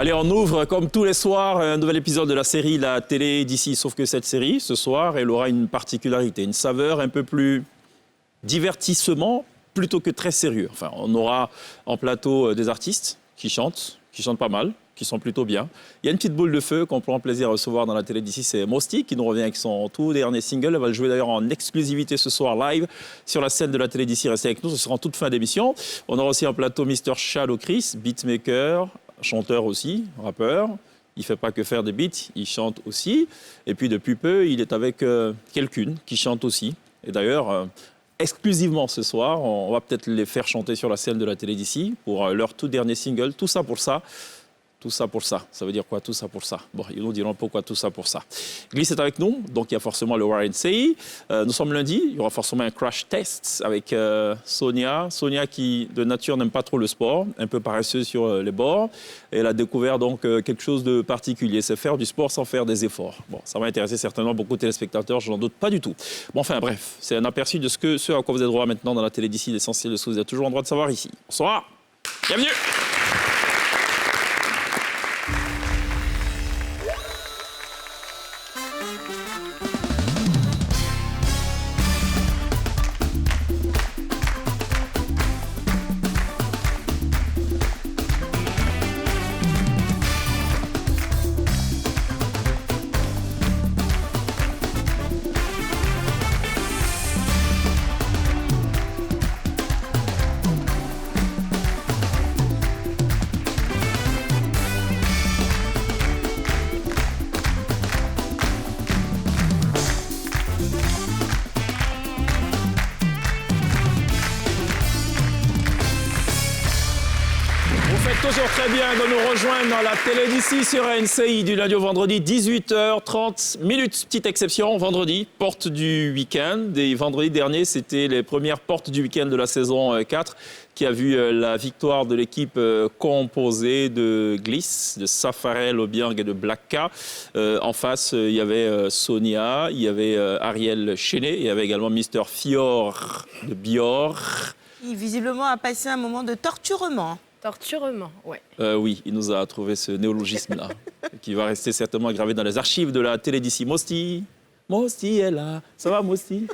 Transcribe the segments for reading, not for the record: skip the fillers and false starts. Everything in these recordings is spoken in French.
Allez, on ouvre comme tous les soirs un nouvel épisode de la série La télé d'ici. Sauf que cette série, ce soir, elle aura une particularité, une saveur un peu plus divertissement plutôt que très sérieux. Enfin, on aura en plateau des artistes qui chantent pas mal, qui sont plutôt bien. Il y a une petite boule de feu qu'on prend plaisir à recevoir dans la télé d'ici, c'est Mosty qui nous revient avec son tout dernier single. Elle va le jouer d'ailleurs en exclusivité ce soir live sur la scène de la télé d'ici. Restez avec nous, ce sera en toute fin d'émission. On aura aussi en plateau Mr. Shadow Chris, beatmaker, chanteur aussi, rappeur. Il ne fait pas que faire des beats, il chante aussi. Et puis depuis peu, il est avec quelqu'une qui chante aussi. Et d'ailleurs, exclusivement ce soir, on va peut-être les faire chanter sur la scène de la télé d'ici pour leur tout dernier single. Tout ça pour ça. Tout ça pour ça. Ça veut dire quoi, tout ça pour ça? Bon, ils nous diront pourquoi tout ça pour ça. Gliss est avec nous, donc il y a forcément le YNCI. Nous sommes lundi, il y aura forcément un crash test avec Sonia. Sonia qui, de nature, n'aime pas trop le sport, un peu paresseuse sur les bords. Et elle a découvert donc quelque chose de particulier, c'est faire du sport sans faire des efforts. Bon, ça va intéresser certainement beaucoup de téléspectateurs, je n'en doute pas du tout. Bon, enfin bref, c'est un aperçu de ce à quoi vous avez droit maintenant dans la télé d'ici, l'essentiel de ce que vous avez toujours en droit de savoir ici. Bonsoir, bienvenue. Toujours très bien de nous rejoindre dans la télé d'ici sur NCI du lundi au vendredi, 18h30 minutes. Petite exception, vendredi, porte du week-end. Et vendredi dernier, c'était les premières portes du week-end de la saison 4 qui a vu la victoire de l'équipe composée de Gliss, de Safarel, Obiang et de Blacka. En face, il y avait Sonia, il y avait Ariel Chenet, il y avait également Mr. Fior de Bior. Qui visiblement a passé un moment de torturement. Torturement, ouais. Oui, il nous a trouvé ce néologisme-là, qui va rester certainement gravé dans les archives de la télé d'ici. Mosty, Mosty est là. Ça va, Mosty?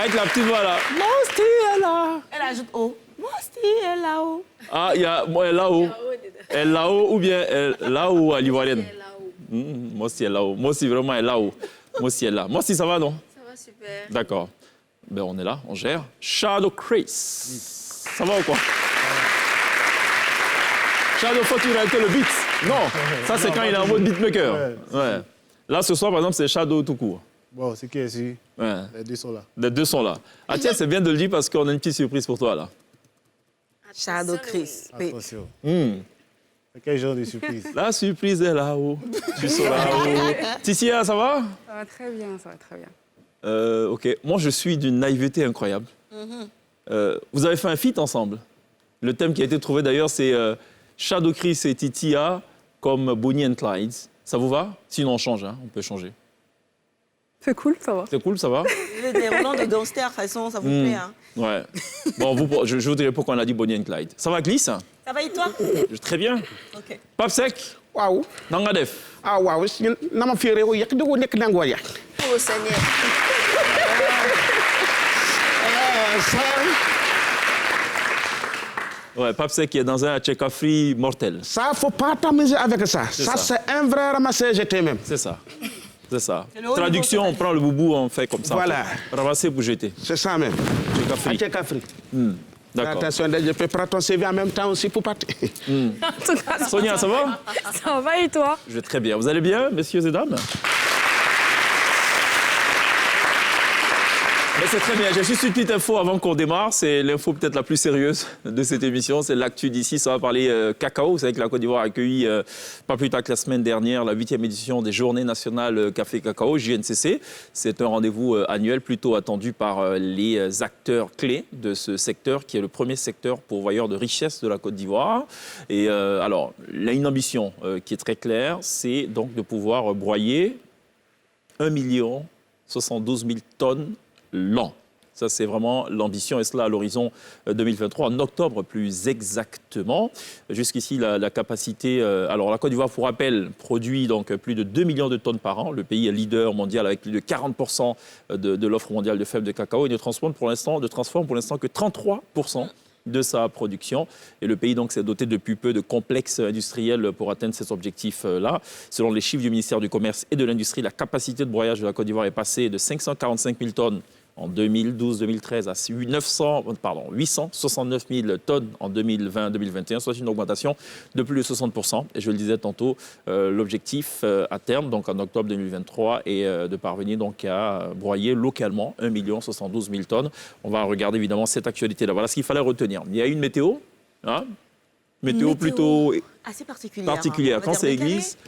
avec la petite voix là. Mosty est là. Elle ajoute O. Mosty est là-haut. Ah, il y a moi, elle est là-haut. Elle est là-haut ou bien elle là-haut à l'ivoirienne? Mosty est là-haut. Mosty vraiment est là-haut. Mosty est là. Mosty, ça va, non? Ça va super. D'accord. Ben, on est là, on gère. Shadow Chris. Ça va ou quoi? Shadow, faut que tu réalises le beat. Non, ça c'est quand il est en mode beatmaker. Ouais. Là, ce soir, par exemple, c'est Shadow tout court. Bon, c'est qui ici? Ouais. Les deux sont là. Les deux sont là. Ah tiens, c'est bien de le dire parce qu'on a une petite surprise pour toi, là. Shadow Chris. Oui. Attention. Quel genre de surprise? La surprise est là-haut. Tu seras là-haut. Ticia, ça va? Ça va très bien, ça va très bien. OK. Moi, je suis d'une naïveté incroyable. Vous avez fait un feat ensemble. Le thème qui a été trouvé, d'ailleurs, c'est Shadow Chris et Titia comme Bonnie and Clyde. Ça vous va? Sinon, on change, hein. On peut changer. C'est cool, ça va. C'est cool, ça va? Le déroulant de gangster, de toute façon, ça vous plaît. Hein. Ouais. Bon, je vous dirai pourquoi on a dit Bonnie and Clyde. Ça va, Gliss? Ça va et toi? Très bien. Ok. Pape Sec? waaw Nanga def? waaw na ma féeree wu yàq dugg nekk nangoo yàq. Oh, Seigneur. Ouais, Pape Sec qui est dans un Tchekafri mortel. Ça faut pas t'amuser avec ça. ça. C'est un vrai ramassage jeté même. C'est ça. C'est ça. C'est le haut Traduction, niveau, on prend le boubou, on fait comme ça. Voilà. Ramasser pour jeter. C'est ça même. Tchekafri. Check Afrique. D'accord. Attention, je peux prendre ton CV en même temps aussi pour partir. En tout cas, Sonia, ça va? ça va et toi? Je vais très bien. Vous allez bien, messieurs et dames? Mais c'est très bien. J'ai juste une petite info avant qu'on démarre. C'est l'info peut-être la plus sérieuse de cette émission. C'est l'actu d'ici. Ça va parler cacao. Vous savez que la Côte d'Ivoire a accueilli, pas plus tard que la semaine dernière, la 8e édition des Journées nationales Café Cacao, JNCC. C'est un rendez-vous annuel plutôt attendu par les acteurs clés de ce secteur, qui est le premier secteur pourvoyeur de richesse de la Côte d'Ivoire. Et alors, il a une ambition qui est très claire, c'est donc de pouvoir broyer 1 72 000 tonnes l'an. Ça, c'est vraiment l'ambition, et cela à l'horizon 2023, en octobre plus exactement. Jusqu'ici, la capacité... alors, la Côte d'Ivoire, pour rappel, produit donc plus de 2 millions de tonnes par an. Le pays est leader mondial avec plus de 40% de l'offre mondiale de fèves de cacao. Il ne transforme pour l'instant que 33% de sa production. Et le pays donc s'est doté depuis peu de complexes industriels pour atteindre ces objectifs-là. Selon les chiffres du ministère du Commerce et de l'Industrie, la capacité de broyage de la Côte d'Ivoire est passée de 545 000 tonnes en 2012-2013 à 869 000 tonnes en 2020-2021, soit une augmentation de plus de 60%. Et je le disais tantôt, l'objectif à terme, donc en octobre 2023, est de parvenir donc à broyer localement 1 072 000 tonnes. On va regarder évidemment cette actualité-là. Voilà ce qu'il fallait retenir. Il y a une météo, hein, météo plutôt assez particulière. Quand c'est glisse,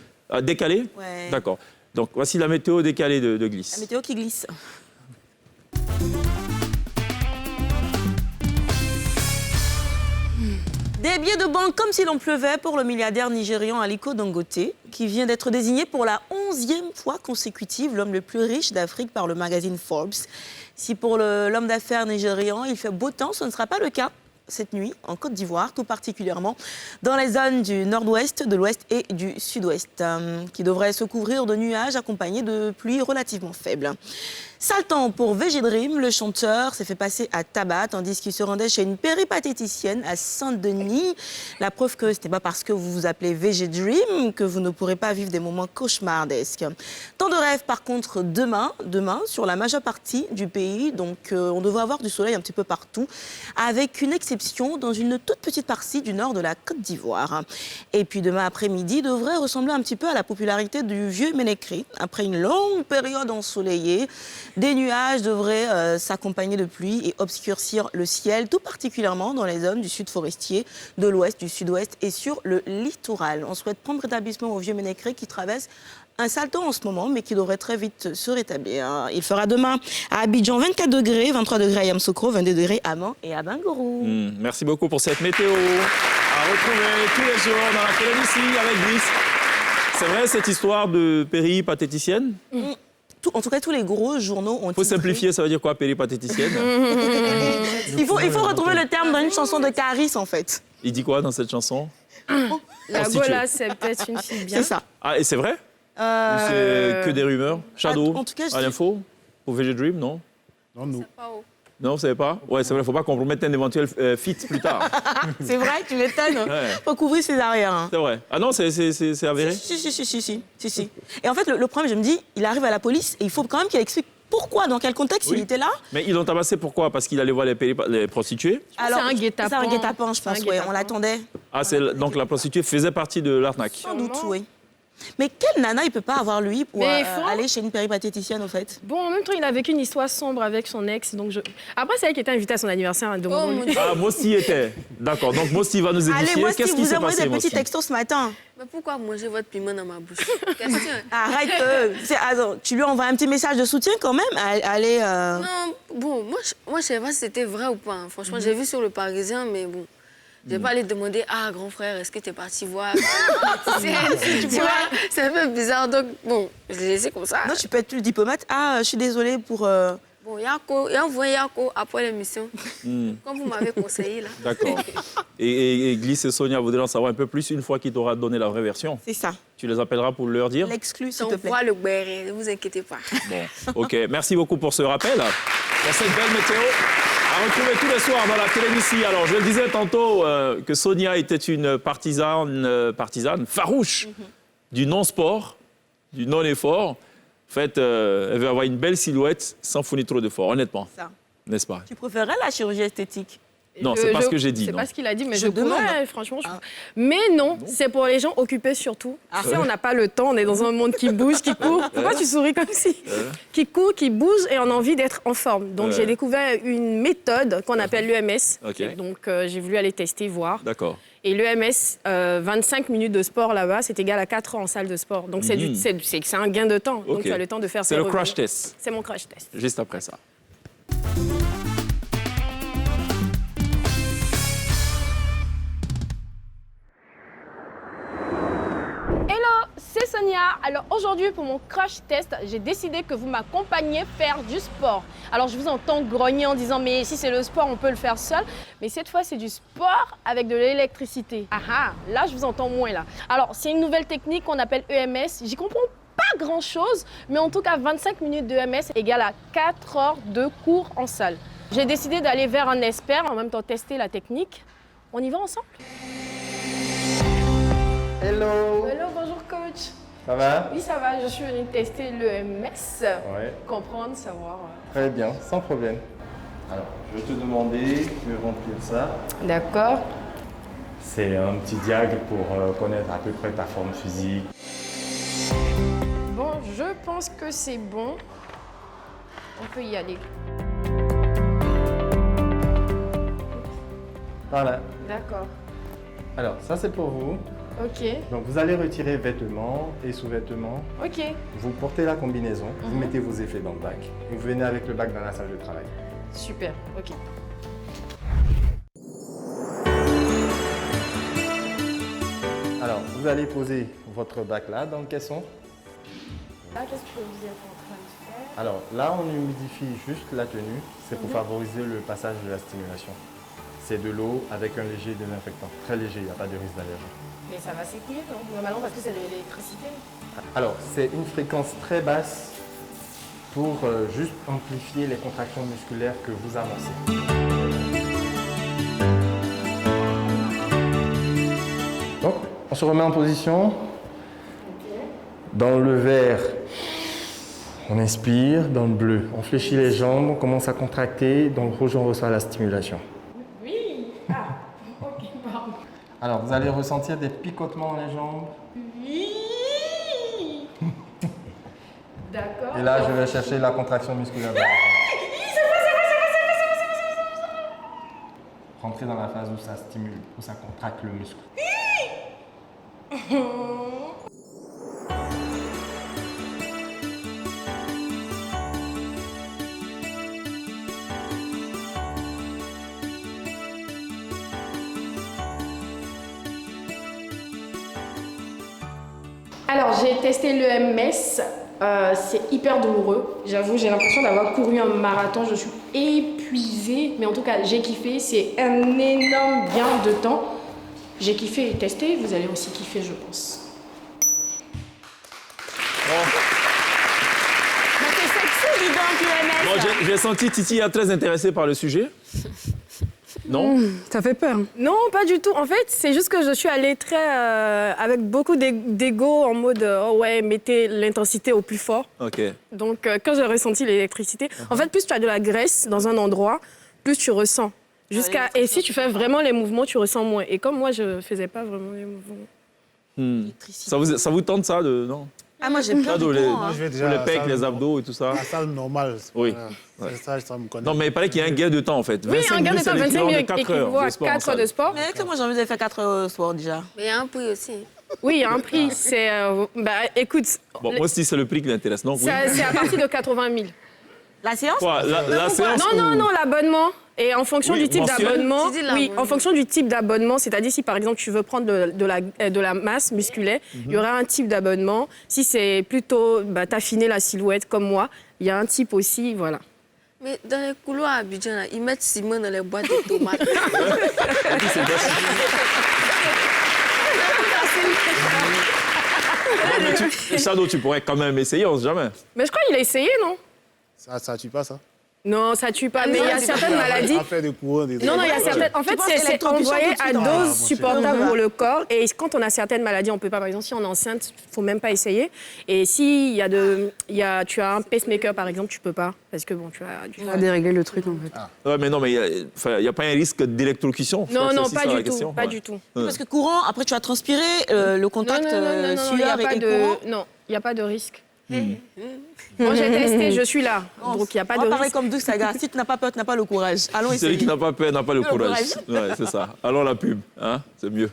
décalé. Ouais. D'accord. Donc voici la météo décalée de glisse. La météo qui glisse. Des billets de banque comme si l'on pleuvait pour le milliardaire nigérian Aliko Dangote, qui vient d'être désigné pour la 11e fois consécutive l'homme le plus riche d'Afrique par le magazine Forbes. Si pour l'homme d'affaires nigérian, il fait beau temps, ce ne sera pas le cas cette nuit en Côte d'Ivoire, tout particulièrement dans les zones du nord-ouest, de l'ouest et du sud-ouest, qui devraient se couvrir de nuages accompagnés de pluies relativement faibles. Sale temps pour VG Dream, le chanteur s'est fait passer à tabac tandis qu'il se rendait chez une péripatéticienne à Saint-Denis. La preuve que ce n'est pas parce que vous vous appelez VG Dream que vous ne pourrez pas vivre des moments cauchemardesques. Temps de rêve par contre demain sur la majeure partie du pays, donc on devrait avoir du soleil un petit peu partout, avec une exception dans une toute petite partie du nord de la Côte d'Ivoire. Et puis demain après-midi devrait ressembler un petit peu à la popularité du vieux Ménécré. Après une longue période ensoleillée, des nuages devraient s'accompagner de pluie et obscurcir le ciel, tout particulièrement dans les zones du sud forestier, de l'ouest, du sud-ouest et sur le littoral. On souhaite prendre rétablissement au vieux Ménécré qui traverse un sale temps en ce moment, mais qui devrait très vite se rétablir. Il fera demain à Abidjan 24 degrés, 23 degrés à Yamoussoukro, 22 degrés à Mans et à Bingourou. Merci beaucoup pour cette météo. À retrouver tous les jours dans la télé ici avec Brice. C'est vrai cette histoire de péripatéticienne? En tout cas, tous les gros journaux ont... Il faut simplifier, ça veut dire quoi, péripatéticienne? Il faut retrouver le terme dans une chanson de Caris, en fait. Il dit quoi dans cette chanson? La Bola, c'est peut-être une fille bien. C'est ça. Ah, et c'est vrai? Ou c'est que des rumeurs? Shadow, en tout cas, à l'info? Pour VG Dream, non? Non, nous. Non, vous savez pas? Ouais, c'est vrai, il ne faut pas compromettre un éventuel feat plus tard. C'est vrai, tu m'étonnes. Ouais. Faut couvrir ses arrières. Hein. C'est vrai. Ah non, c'est avéré? Si. Et en fait, le problème, je me dis, il arrive à la police et il faut quand même qu'il explique pourquoi, dans quel contexte il était là. Mais ils l'ont tabassé pourquoi? Parce qu'il allait voir les prostituées? Alors, c'est un guet-apens. C'est un guet-apens, je pense, ouais, on l'attendait. Ah, donc la prostituée faisait partie de l'arnaque? Sans doute, oui. Mais quelle nana il peut pas avoir lui pour aller chez une péripatéticienne, au fait? Bon, en même temps, il a vécu une histoire sombre avec son ex, donc Après, c'est elle qui était invitée à son anniversaire de mon Ah, Mosti était. D'accord, donc Mosti va nous édifier. Allez, Qu'est-ce qui vous s'est envoyez passé, des petits Mosti? textos ce matin. Mais pourquoi manger votre piment dans ma bouche? Question. Arrête, tu lui envoies un petit message de soutien quand même. Allez. Non, bon, moi, je sais pas si c'était vrai ou pas. Hein. Franchement, j'ai vu sur le Parisien, mais bon. Je vais pas aller demander, ah, grand frère, est-ce que tu es parti voir? Tu vois, c'est un peu bizarre. Donc, bon, je l'ai laissé comme ça. Non, tu peux être plus diplomate. Ah, je suis désolée pour... Bon, il a envoyé Yako après l'émission, comme vous m'avez conseillé, là. D'accord. Et Glisse et Sonia voudraient en savoir un peu plus une fois qu'il t'aura donné la vraie version. C'est ça. Tu les appelleras pour leur dire? L'exclu, s'il te On plaît. voit le béret, ne vous inquiétez pas. Bon, ok. Merci beaucoup pour ce rappel. Pour cette belle météo. À retrouver tous les soirs dans la télé d'ici. Alors, je le disais tantôt que Sonia était une partisane farouche du non-sport, du non-effort. En fait, elle veut avoir une belle silhouette sans fournir trop d'efforts, honnêtement. Ça. N'est-ce pas? Tu préférerais la chirurgie esthétique? Non, c'est pas ce que j'ai dit. C'est non. pas ce qu'il a dit, mais Je je demande. pourrais, franchement. Mais non, c'est pour les gens occupés surtout. Tu sais, on n'a pas le temps, on est dans un monde qui bouge, qui court. Pourquoi tu souris comme si? Qui court, qui bouge et on a envie d'être en forme. Donc j'ai découvert une méthode qu'on appelle l'EMS. Ok. Donc j'ai voulu aller tester, voir. D'accord. Et l'EMS, 25 minutes de sport là-bas, c'est égal à 4 ans en salle de sport. Donc c'est un gain de temps. Donc Ok. tu as le temps de faire C'est tes le revenus. crash test, C'est mon crash test. juste après ça. Hello, c'est Sonia. Alors aujourd'hui, pour mon crash test, j'ai décidé que vous m'accompagniez faire du sport. Alors je vous entends grogner en disant mais si c'est le sport, on peut le faire seul. Mais cette fois, c'est du sport avec de l'électricité. Ah ah, là je vous entends moins là. Alors c'est une nouvelle technique qu'on appelle EMS. J'y comprends pas grand-chose, mais en tout cas 25 minutes d'EMS égale à 4 heures de cours en salle. J'ai décidé d'aller vers un expert, en même temps tester la technique. On y va ensemble? Hello. Hello, bonjour coach. Ça va? Oui, ça va, je suis venue tester l'EMS. Ouais. Comprendre, savoir. Très bien, sans problème. Alors, je vais te demander de remplir ça. D'accord. C'est un petit diag pour connaître à peu près ta forme physique. Bon, je pense que c'est bon. On peut y aller. Voilà. D'accord. Alors, ça c'est pour vous. Ok. Donc, vous allez retirer vêtements et sous-vêtements. Ok. Vous portez la combinaison, vous mettez vos effets dans le bac. Et vous venez avec le bac dans la salle de travail. Super. Ok. Alors, vous allez poser votre bac là dans le caisson. Là, qu'est-ce que vous êtes en train de faire? Alors, là, on humidifie juste la tenue. C'est pour favoriser le passage de la stimulation. C'est de l'eau avec un léger désinfectant. Très léger, il n'y a pas de risque d'allergie. Mais ça va s'écouler, non? Normalement, parce que c'est de l'électricité. Alors, c'est une fréquence très basse pour juste amplifier les contractions musculaires que vous avancez. Donc, on se remet en position. Dans le vert, on inspire. Dans le bleu, on fléchit les jambes, on commence à contracter. Dans le rouge, on reçoit la stimulation. Oui. Ah, ok, pardon. Alors, vous allez ressentir des picotements dans les jambes. Oui. D'accord. Et là, je vais chercher la contraction musculaire. Rentrez dans la phase où ça stimule, où ça contracte le muscle. Alors, j'ai testé l'EMS. C'est hyper douloureux. J'avoue, j'ai l'impression d'avoir couru un marathon. Je suis épuisée. Mais en tout cas, j'ai kiffé. C'est un énorme gain de temps. J'ai kiffé et testé. Vous allez aussi kiffer, je pense. Mais c'est sexy, dis donc, l'EMS. Bon, j'ai senti Titi très intéressée par le sujet. Non? Ça fait peur. Non, pas du tout. En fait, c'est juste que je suis allée très avec beaucoup d'ego en mode oh ouais, mettez l'intensité au plus fort. Ok. Donc, quand j'ai ressenti l'électricité, en fait, plus tu as de la graisse dans un endroit, plus tu ressens. Et si tu fais vraiment les mouvements, tu ressens moins. Et comme moi, je faisais pas vraiment les mouvements. Ça vous tente ça de non? Ah, moi, j'ai peur du les, courant, Moi, hein. je vais pour déjà les à la pecs, salle les normale. abdos et tout ça. La salle normale. c'est Oui. pas- ça me connaît. Non, mais il paraît qu'il y a un gain de temps en fait. Oui, un gain de temps, 25 minutes, 4 heures équivaut à de sport en 4 heures de salle. sport. Mais que moi, j'ai envie de faire 4 heures au soir déjà. Mais il y a un prix aussi. Oui, il y a un prix. C'est, écoute, Bon, moi aussi, c'est le prix qui m'intéresse. Donc, oui. c'est à partir de 80 000. La séance? Quoi, la séance Non, l'abonnement. Et en fonction Oui, du type mensuel. d'abonnement, Tu dis oui, l'abonnement. en fonction du type d'abonnement, c'est-à-dire si par exemple tu veux prendre de la masse musculaire, il y aura un type d'abonnement. Si c'est plutôt t'affiner la silhouette comme moi, il y a un type aussi, voilà. Mais dans les couloirs à Abidjan, là, ils mettent ciment dans les boîtes de tomates. Shadow, tu pourrais quand même essayer, on sait jamais. Mais je crois qu'il a essayé, non? Ça tue pas, ça? Non, ça tue pas, mais il y a certaines maladies. Affaire de courant, des Non, il y a certaines. En fait, penses c'est électrocution envoyé tout de à suite, hein? dose Ah, supportable pour le corps. Et quand on a certaines maladies, on peut pas. Par exemple, si on est enceinte, faut même pas essayer. Et si tu as un pacemaker, par exemple, tu peux pas, parce que bon, tu as. Ça va dérégler le truc en fait. Ouais, mais non, mais il n'y a pas un risque d'électrocution. Je crois Non, que c'est non, aussi pas ça, la du tout, question. pas Ouais. du tout. Parce que courant, après, tu vas transpirer, le contact Non, il sueur n'y a pas et courant. de. Non, il n'y a pas de risque. Moi, j'ai testé, je suis là. Donc, il n'y a pas On de va parler risque. comme deux sagas. Si tu n'as pas peur, tu n'as pas le courage. Allons Celui essayer. qui n'a pas peur n'a pas le Le courage. courage. Ouais, c'est ça. Alors la pub, hein, c'est mieux.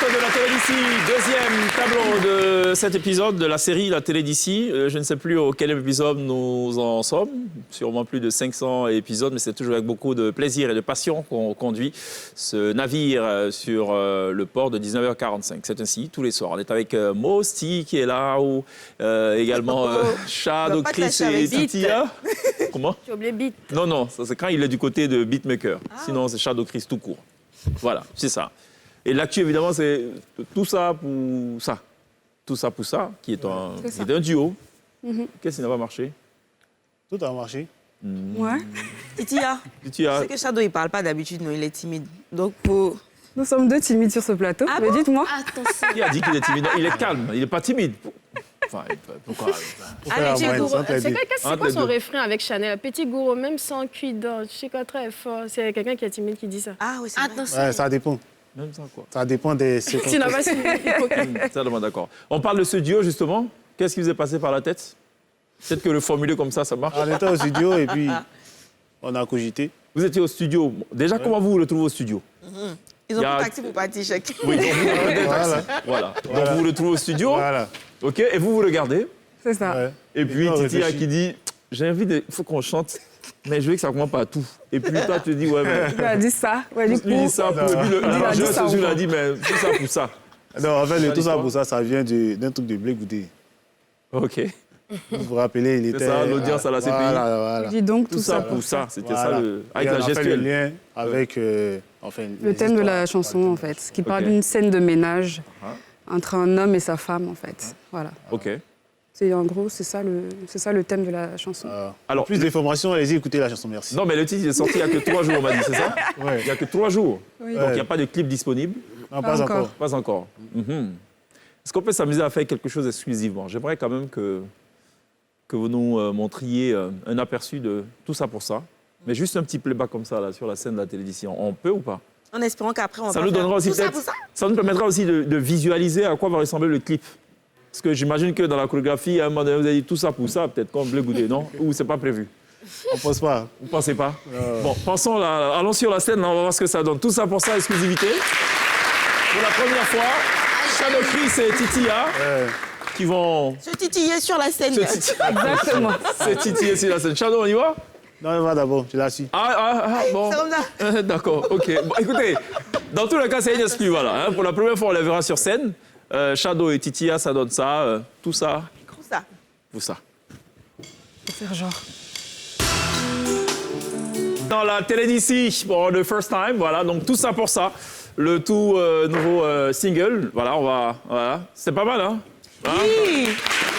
plateau de la télé d'ici, deuxième tableau de cet épisode de la série La télé d'ici. Je ne sais plus auquel épisode nous en sommes, sûrement plus de 500 épisodes, mais c'est toujours avec beaucoup de plaisir et de passion qu'on conduit ce navire sur le port de 19h45. C'est ainsi, tous les soirs. On est avec Mosti qui est là, ou également Shadow, Chris et Titia. Comment? Tu as oublié Beat. Non, ça c'est quand il est du côté de Beatmaker. Sinon, c'est Shadow Chris tout court. Voilà, c'est ça. Et l'actu, évidemment, c'est tout ça pour ça. Tout ça pour ça, qui est un duo. Qu'est-ce qui n'a pas marché? Tout a marché. Ouais. Titia, Titia, c'est que Shadow, il parle pas d'habitude, non, il est timide. Donc, pour... Nous sommes deux timides sur ce plateau. Ah mais bon dites-moi. Attention. qui a dit qu'il est timide? Non, il est calme, il n'est pas timide. Enfin, pourquoi? Pour faire la Petit moyenne, gourou. sans t'aider. C'est Entre quoi les son deux. refrain avec Chanel? Petit gourou, même sans cuidant, je sais quoi, très fort. C'est quelqu'un qui est timide qui dit ça. Ah oui, c'est vrai. Attention. Ouais, ça dépend. Même ça, quoi. Ça dépend des Tu n'as circonstances. pas suivi. Totalement d'accord. On parle de ce duo, justement. Qu'est-ce qui vous est passé par la tête? Peut-être que le formuler comme ça marche. On était au studio et puis on a cogité. Vous étiez au studio. Déjà, comment vous le trouvez au studio? Ils ont Il y a- pris taxi pour partir, chèque. Oui, donc vous prenez un taxi. Voilà. Voilà. Donc vous le trouvez au studio. Voilà. OK, et vous regardez. C'est ça. Ouais. Et puis on Titia réfléchit. qui dit, j'ai envie de... Il faut qu'on chante, mais je veux que ça commence pas à tout. Et puis toi, tu te dis, ouais, mais... Il a dit ça. Ouais, du Lui coup, dit ça pour... Et puis le Il a dit manager, ça ce jour, encore. a dit, mais tout ça pour ça. Non, en fait, Ça, tout ça l'histoire. pour ça, ça vient d'un truc de Blé Goudé. OK. Vous vous rappelez, il était... ça, l'audience à la CPI. Voilà. dis donc Tout tout ça ça. pour ça. C'était Voilà. ça, le... avec Et la on a fait le gestuelle. lien avec enfin, Le les thème de la histoires. chanson, en fait, qui parle Ok. d'une scène de ménage entre un homme et sa femme, en fait. Voilà. OK. C'est en gros, c'est ça le thème de la chanson. Alors, Plus d'informations, allez-y, écoutez la chanson, merci. non, mais le titre, il est sorti il n'y a que 3 jours, on m'a dit, c'est ça? Ouais. Il n'y a que 3 jours. Oui. Donc, il n'y a pas de clip disponible. Non, Pas pas encore. encore. Pas encore. Mhm. Est-ce qu'on peut s'amuser à faire quelque chose exclusivement? J'aimerais quand même que vous nous montriez un aperçu de tout ça pour ça. Mais juste un petit playback comme ça, là, sur la scène de la télévision. On peut ou pas? En espérant qu'après, on va Ça pas nous faire donnera aussi tout ça peut-être... pour ça. Ça nous permettra aussi de visualiser à quoi va ressembler le clip. Parce que j'imagine que dans la chorégraphie, à un moment donné, vous avez dit tout ça pour ça, peut-être comme Blé Goudé, non? Ou c'est pas prévu? On pense pas. Vous pensez pas? Bon, pensons là, allons sur la scène, là, on va voir ce que ça donne. Tout ça pour ça, exclusivité. Pour la première fois, Shadow Chris et Titia qui vont Se titiller sur la scène. Exactement. se titiller sur la scène. Shadow, on y va? Non, il va d'abord, je la suis. Bon. C'est comme ça. D'accord, ok. Bon, écoutez, dans tous les cas, c'est une exclu, voilà. Hein. Pour la première fois, on les verra sur scène. Shadow et Titia, ça donne ça. Tout ça, Comme ça. pour ça. Pour faire genre. Dans la télé d'ici, bon, the first time, voilà. Donc tout ça pour ça. Le tout nouveau single, voilà, on va... Voilà. C'est pas mal, hein? Hein? Oui.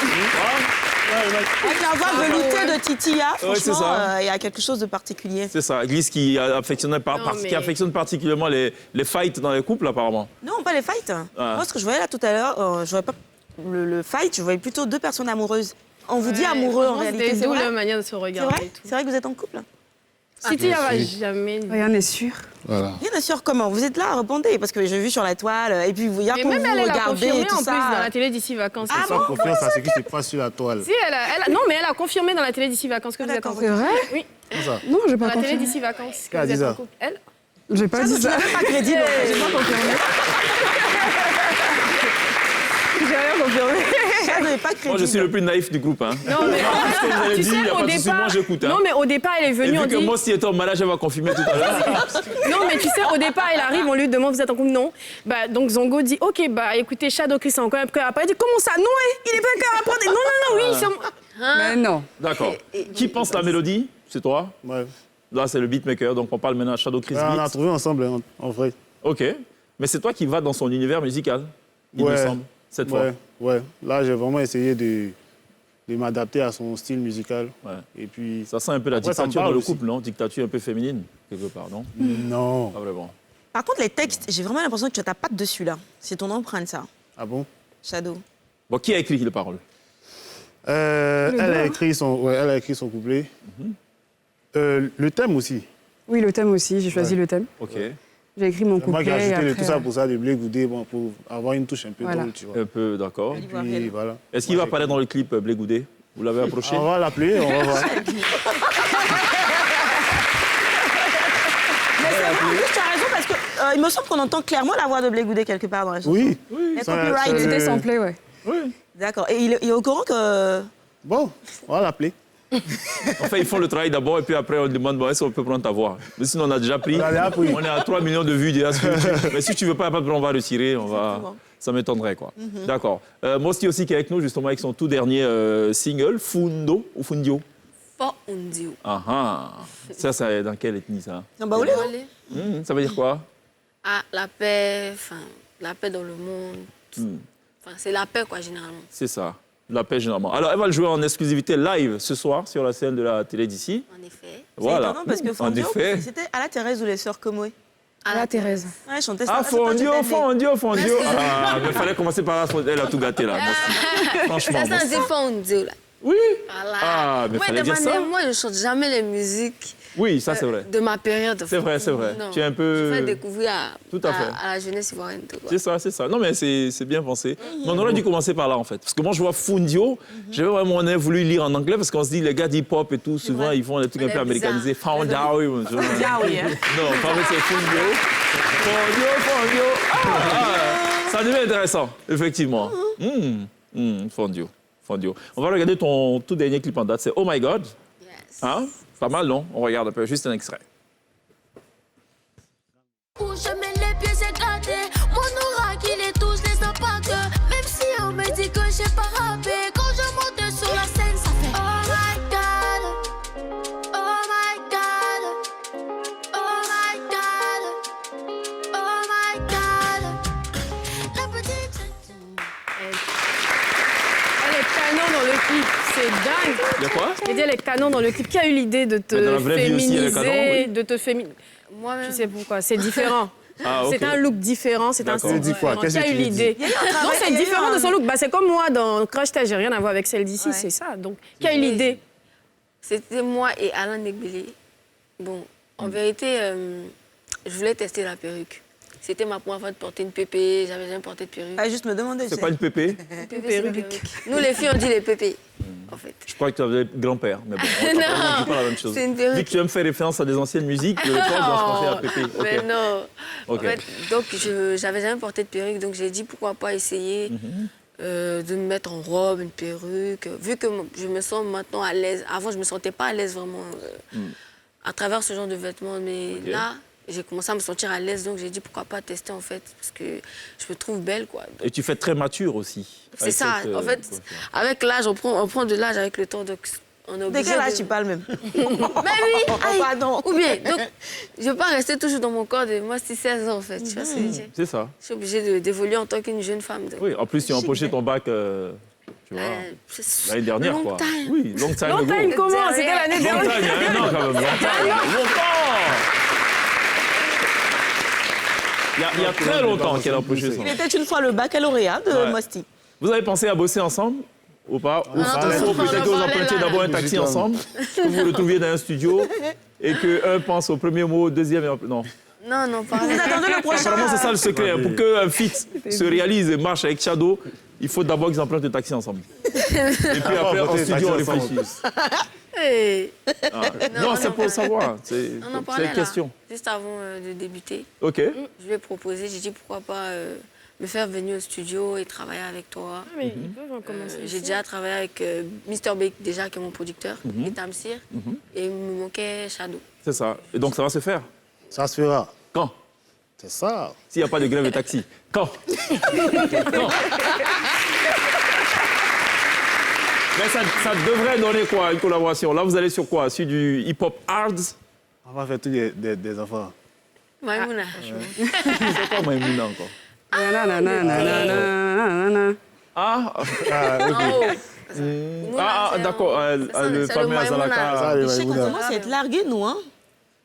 Voilà. Avec la voix veloutée de Titia, Ouais, c'est franchement, ça. il y a quelque chose de particulier. C'est ça. Glisse qui affectionne, mais- qui affectionne particulièrement les fights dans les couples, apparemment. Non, pas les fights. Moi, ce que je voyais là tout à l'heure, je voyais pas le fight, je voyais plutôt deux personnes amoureuses. On vous dit amoureux en réalité, c'est C'est d'où vrai? la manière de se C'est regarder vrai et tout. C'est vrai que vous êtes en couple? Si tu n'y vas jamais. Rien n'est sûr. Voilà. Bien sûr, comment? Vous êtes là, répondez, parce que j'ai vu sur la toile, et puis il y a Mais qu'on même vous elle a regardez confirmé et tout en plus ça. dans la télé d'ici vacances. Ah Sans confiance à ce qui se passe sur la toile. Si, non, mais elle a confirmé dans la télé d'ici vacances que vous êtes en d'accord. C'est couple. vrai? Oui, Comme ça. Non, j'ai dans pas la télé confirmé. d'ici vacances que Qui a vous dit êtes ça? en couple. Elle J'ai pas dit Tu ça. n'avais pas crédible. J'ai pas confirmé. J'ai rien confirmé. Ça n'est pas crédible. Moi, je suis le plus naïf du groupe. Hein. Non, mais Ce que vous avez tu dit, il n'y sais, a au pas de souci, moi départ. j'écoute. Hein. Non, mais au départ, elle est Et venue, on vu que dit. moi, si était en malade, elle va confirmer tout à l'heure. Non, mais tu sais, au départ, elle arrive, on lui demande, vous êtes en couple? Non. Bah, donc Zongo dit, ok, bah écoutez, Shadow Chris est encore un cœur à prendre. Elle dit, comment ça? Non, il est pas un cœur à prendre. Non, non, non, oui, c'est. Mais non. D'accord. Qui pense la mélodie? C'est toi? Ouais. Là, c'est le beatmaker, donc on parle maintenant à Shadow Chris Ouais, on a Beats. trouvé ensemble, hein, en vrai. OK. Mais c'est toi qui vas dans son univers musical, il me Ouais. semble, cette fois. Ouais. Là, j'ai vraiment essayé de m'adapter à son style musical. Ouais. Et puis... Ça sent un peu la Après, ça me dictature dans parle le aussi. couple, non? Dictature un peu féminine, quelque part, non? Non. Pas vraiment. Par contre, les textes, j'ai vraiment l'impression que tu as ta patte dessus, là. C'est ton empreinte, ça, Ah bon? Shadow. Bon, qui a écrit les paroles? Elle a écrit son couplet. Le thème aussi. Oui, le thème aussi. J'ai choisi le thème. OK. J'ai écrit mon C'est moi qui ai couplet. et ajouté le après, tout ça pour ça, de Blé Goudé, bon, pour avoir une touche un peu Voilà. drôle, tu vois. Un peu, d'accord. Et puis, voilà. Est-ce qu'il va apparaître dans le clip Blé Goudé? Vous l'avez approché? On va l'appeler, on va voir. Mais c'est vrai, en plus, tu as raison, parce que il me semble qu'on entend clairement la voix de Blé Goudé quelque part dans la chanson. Oui. Les Ça- copyrights. C'était samplé, ouais. Oui. D'accord. Et il est au courant que... Bon, on va l'appeler. Enfin, ils font le travail d'abord et puis après, on demande bon, est-ce qu'on peut prendre ta voix. Mais sinon, on a déjà pris. On a déjà pris. On est à 3 millions de vues déjà sur YouTube. Mais si tu veux pas, pas de problème, on va retirer. Ça m'étonnerait, quoi. D'accord. Mosti aussi qui est avec nous, justement, avec son tout dernier single, Fundo ou Fundio. Fort Undio. Ah ah. Ça, c'est dans quelle ethnie, ça? Non, bah, oulé, Ça veut dire quoi? Ah, la paix, enfin, la paix dans le monde. Enfin, c'est la paix, quoi, généralement. C'est ça. La paix, généralement. Alors, elle va le jouer en exclusivité live ce soir sur la scène de la télé d'ici. En effet. Voilà. étonnant parce que En Fondio, effet. c'était à la Thérèse ou les sœurs Comoé. À La Thérèse. Ouais, je chantais ça. Ah, c'est pas Fondio, que Fondio, Fondio. Ah, mais il fallait commencer par là. Elle a tout gâté, là. Franchement. Ça, c'est un Fort Undio, là. Oui. Voilà. Ah, mais Moi, fallait de dire ça. manière, moi, je chante jamais les musiques Oui, ça, c'est vrai. de ma période. C'est vrai, c'est vrai. Non. Tu es un peu... Je fais découvrir Tout à fait. à la jeunesse ivoirienne. tout, quoi. C'est ça, c'est ça. Non, mais c'est bien pensé. Mais on aurait dû commencer par là, en fait. Parce que moi, je vois Fundio. J'avais vraiment voulu lire en anglais parce qu'on se dit, les gars d'hip-hop et tout, souvent, ils font des trucs un On peu est américanisés. bizarre. Fundio. Ah oui, hein. Non, pas vrai, c'est Fundio. Fundio. Ça devient intéressant, effectivement. Fundio. On va regarder ton tout dernier clip en date. C'est Oh My God. Yes. Hein? Pas mal, non? On regarde un peu. Juste un extrait. Où je mets les pieds, c'est gratté. Mon aura qui les touche, les impacts. Même si on me dit que j'ai pas rappé, quand je monte sur la scène, ça fait Oh my God, oh my God, oh my God, oh my God. La petite. Elle est canon dans le clip, c'est dingue. Il y a quoi? Et elle est canon dans le clip. Qui a eu l'idée de te Mais dans la vraie vie aussi, elle est féminiser, canon, oui. de te féminiser? Moi-même. Tu sais pourquoi? C'est différent. Ah, ok. C'est un look différent, c'est un D'accord. style Tu dis quoi? différent. Qu'est-ce Qui a que eu tu dis? l'idée? Non, c'est différent de son look. Bah, c'est comme moi dans Crush Tag, j'ai rien à voir avec celle d'ici, Ouais. c'est ça. Donc, qui a eu l'idée? C'était moi et Alain Negbélé. Bon, en vérité, je voulais tester la perruque. C'était ma première fois de porter une pépé, j'avais jamais porté de perruque. Ah, juste me demander. C'est pas une pépé? Pépé, c'est une perruque. Nous, les filles, on dit les pépés, en fait. Je crois que tu avais grand-père, mais bon, on ne dit pas la même chose. c'est une perruque. Vu que tu aimes faire référence à des anciennes musiques, je pense que je pensais à Pépé. Ok. Mais non. Ok. En fait, donc, j'avais jamais porté de perruque, donc j'ai dit pourquoi pas essayer de me mettre en robe, une perruque. Vu que je me sens maintenant à l'aise. Avant, je me sentais pas à l'aise vraiment à travers ce genre de vêtements. Mais Ok. là, j'ai commencé à me sentir à l'aise, donc j'ai dit pourquoi pas tester en fait, parce que je me trouve belle, quoi. Et tu fais très mature aussi. C'est avec ça. cette, En fait, avec l'âge, on prend de l'âge avec le temps, donc on est De obligé quel âge de... tu parles même? Mais oui, Oh, pardon. ou bien, donc, je ne veux pas rester toujours dans mon corps de moi, c'est 16 ans en fait. Tu vois ce que je veux dire? C'est ça. Je suis obligée d'évoluer en tant qu'une jeune femme. Donc, Oui, en plus, tu as empoché ton bac, tu vois, l'année dernière, long quoi. time. Oui, long time Long ago. time comment? C'était l'année Long dernière. time, il y a un an quand même. Longtemps. Il y a très longtemps qu'elle a empoché son Il bac. était une fois le baccalauréat de Ouais. Mosti. Vous avez pensé à bosser ensemble ou pas? Ou parlait- faut peut-être que vous on parlait empruntiez là. d'abord un taxi ensemble, que vous vous retrouviez dans un studio et qu'un pense au premier mot, au deuxième et non. non, pas Vous attendez le prochain. Apparemment, c'est ça le secret. hein. Pour qu'un feat se réalise et marche avec Shadow, il faut d'abord qu'ils empruntent le taxi ensemble. Et puis après, en emprunter le studio, on taxi ensemble. réfléchit. Hey. Non, on c'est en pour parlait. savoir. On en C'est parlait une là, question. juste avant de débuter. OK. Je lui ai proposé, j'ai dit pourquoi pas me faire venir au studio et travailler avec toi. Mais ils peuvent en commencer. J'ai ici. déjà travaillé avec Mr. Bake, déjà, qui est mon producteur, et Tamsir, et il me manquait Shadow. C'est ça. Et donc, ça va se faire. Ça se fera. Quand? C'est ça. S'il n'y a pas de grève de taxi. Quand? Quand? Mais ça devrait donner quoi, une collaboration? Là, vous allez sur quoi? Sur du hip-hop hard? On va faire tous des enfants. Maïmouna. C'est quoi Maïmouna encore? Nananananananana. Ah, En haut. ah, d'accord, le c'est fameux le Maïmouna. Azalaka. Ça, les Je sais qu'on Maïmouna. commence à être largués, nous, hein.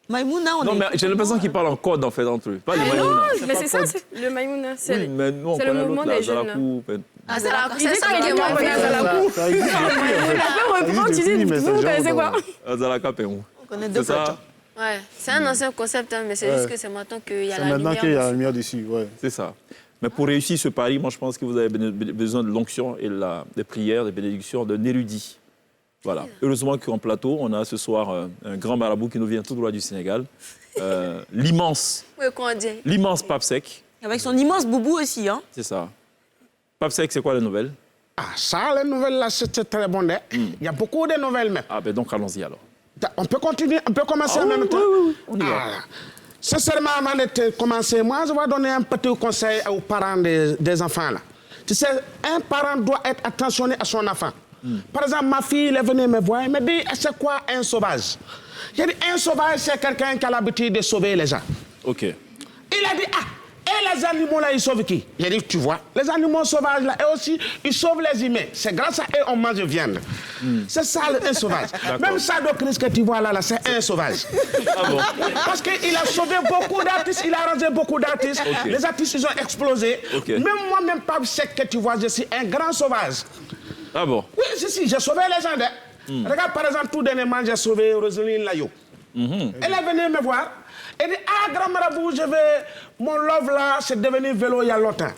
Maïmouna, on Non, est... mais j'ai l'impression qu'ils parlent en code, en fait, entre eux. Pas le Maïmouna. Mais c'est ça, c'est le Maïmouna. Oui, C'est mais nous, on c'est le connaît mouvement l'autre, là, des jeunes, là. Azalakou. Ah, c'est la Il dit ça quand il qui est dit moi. qu'on connaît Azalakou. Ça existe depuis, en fait. Tu peux reprendre, tu Ça dis, existe depuis, mais vous c'est connaissez genre quoi? Azalaka Pémou. on connaît deux C'est potes. ça? Ouais, c'est un ancien concept, hein, mais c'est juste que c'est maintenant qu'il y a C'est la maintenant lumière. qu'il y a la dessus. lumière dessus, ouais. C'est ça. Mais pour réussir ce pari, moi, je pense que vous avez besoin de l'onction et des prières, des bénédictions d'un érudit. Voilà. Heureusement qu'en plateau, on a ce soir un grand marabout qui nous vient tout droit du Sénégal. L'immense Pape Seck. Avec son immense boubou aussi, hein. C'est ça. Pape Seck, c'est quoi la nouvelle? Ah, ça, les nouvelles, là, c'est très bon. Il y a beaucoup de nouvelles, même. Ah, ben donc, allons-y, alors. On peut continuer, on peut commencer en même temps. Oui, on y va. Sincèrement, avant de commencer, moi, je vais donner un petit conseil aux parents des enfants, là. Tu sais, un parent doit être attentionné à son enfant. Par exemple, ma fille, elle est venue me voir, elle me dit, c'est quoi un sauvage? J'ai dit, un sauvage, c'est quelqu'un qui a l'habitude de sauver les gens. OK. Il a dit, et les animaux là, ils sauvent qui? J'ai dit, tu vois, les animaux sauvages là, eux aussi, ils sauvent les humains. C'est grâce à eux qu'on mange viande. C'est ça, un sauvage. Même ça, le Christ que tu vois là, c'est un sauvage. Ah bon? Parce qu'il a sauvé beaucoup d'artistes, il a arrangé beaucoup d'artistes. Okay. Les artistes, ils ont explosé. Okay. Même moi, même Pape Seck que tu vois, je suis un grand sauvage. Ah bon? Oui, si, j'ai sauvé les gens. Regarde, par exemple, tout dernièrement, j'ai sauvé Roselyne Layo. Elle est venue me voir. Elle dit, ah, grand marabout, mon love là, c'est devenu vélo il y a longtemps.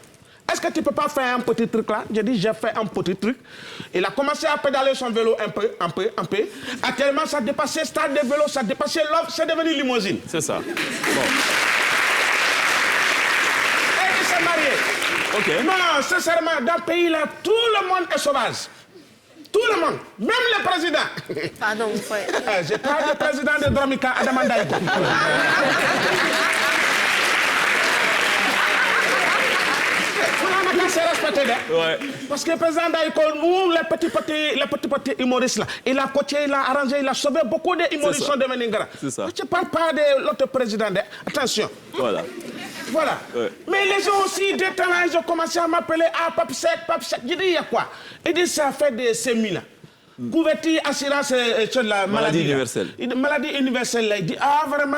Est-ce que tu peux pas faire un petit truc là? J'ai dit, j'ai fait un petit truc. Il a commencé à pédaler son vélo un peu. Actuellement, ça dépassait stade de vélo, ça dépassait love, c'est devenu limousine. C'est ça. Bon. Et il s'est marié. OK. Non, sincèrement, dans ce pays là, tout le monde est sauvage. Tout le monde, même le président. Pardon, mon frère. Je parle du président de Dromika, Adama Ndaïko. C'est respecté, ouais. Parce que le président Ndaïko, nous, les petits humoristes là, il a coaché, il a arrangé, il a sauvé beaucoup d'humoristes qui sont devenus grands. C'est ça. Je ne parle pas de l'autre président. Attention. Voilà. Voilà. Ouais. Mais les gens aussi, dès que ils ont commencé à m'appeler Pape Seck. Je dis, il y a quoi? Il dit, ça fait des séminaires. Couverture, assurance sur la maladie universelle. Maladie universelle, là. Il dit, ah, vraiment,